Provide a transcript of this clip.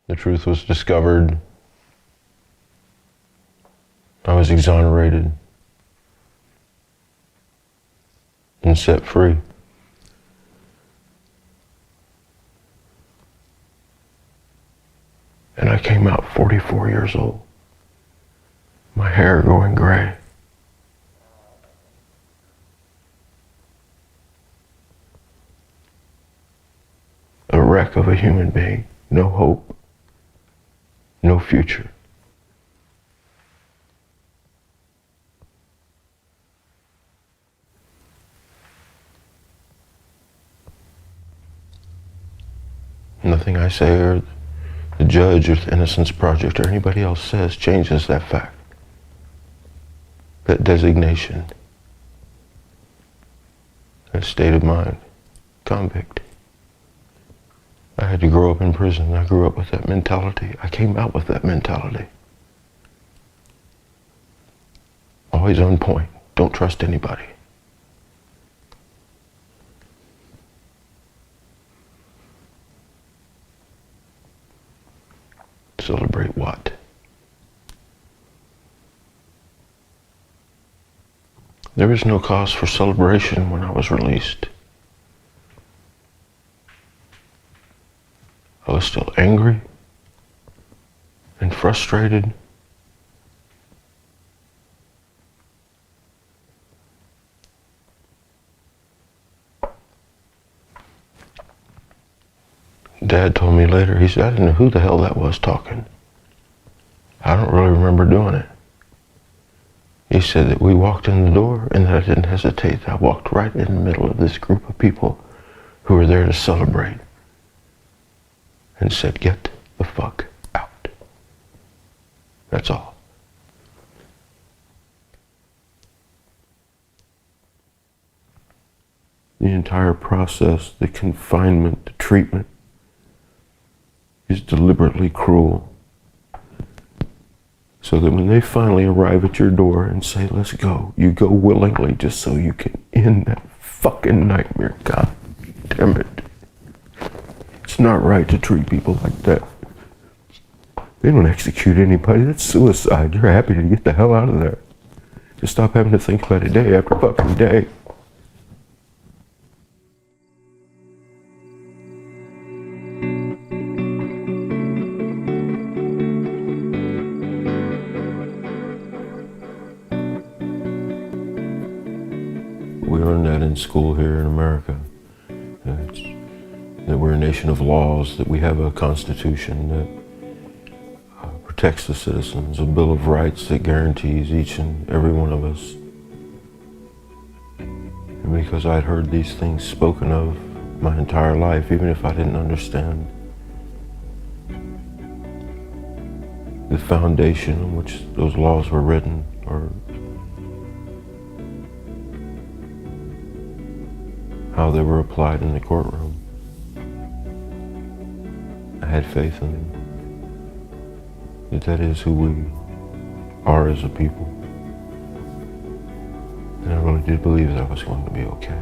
The truth was discovered. I was exonerated and set free. And I came out 44 years old, my hair going gray. A wreck of a human being, no hope, no future. Nothing I say or the judge or the Innocence Project or anybody else says changes that fact, that designation, that state of mind, convict. I had to grow up in prison. I grew up with that mentality. I came out with that mentality. Always on point. Don't trust anybody. Celebrate what? There was no cause for celebration when I was released. I was still angry and frustrated. Dad told me later, he said, I didn't know who the hell that was talking. I don't really remember doing it. He said that we walked in the door and that I didn't hesitate. I walked right in the middle of this group of people who were there to celebrate and said, get the fuck out. That's all. The entire process, the confinement, the treatment, is deliberately cruel. So that when they finally arrive at your door and say, let's go, you go willingly just so you can end that fucking nightmare. God damn it. It's not right to treat people like that. They don't execute anybody. That's suicide. You're happy to get the hell out of there. Just stop having to think about it day after fucking day. We learned that in school here in America. That we're a nation of laws, that we have a constitution that protects the citizens, a Bill of Rights that guarantees each and every one of us. And because I'd heard these things spoken of my entire life, even if I didn't understand the foundation on which those laws were written, or how they were applied in the courtroom, I had faith in that is who we are as a people. And I really did believe that I was going to be okay.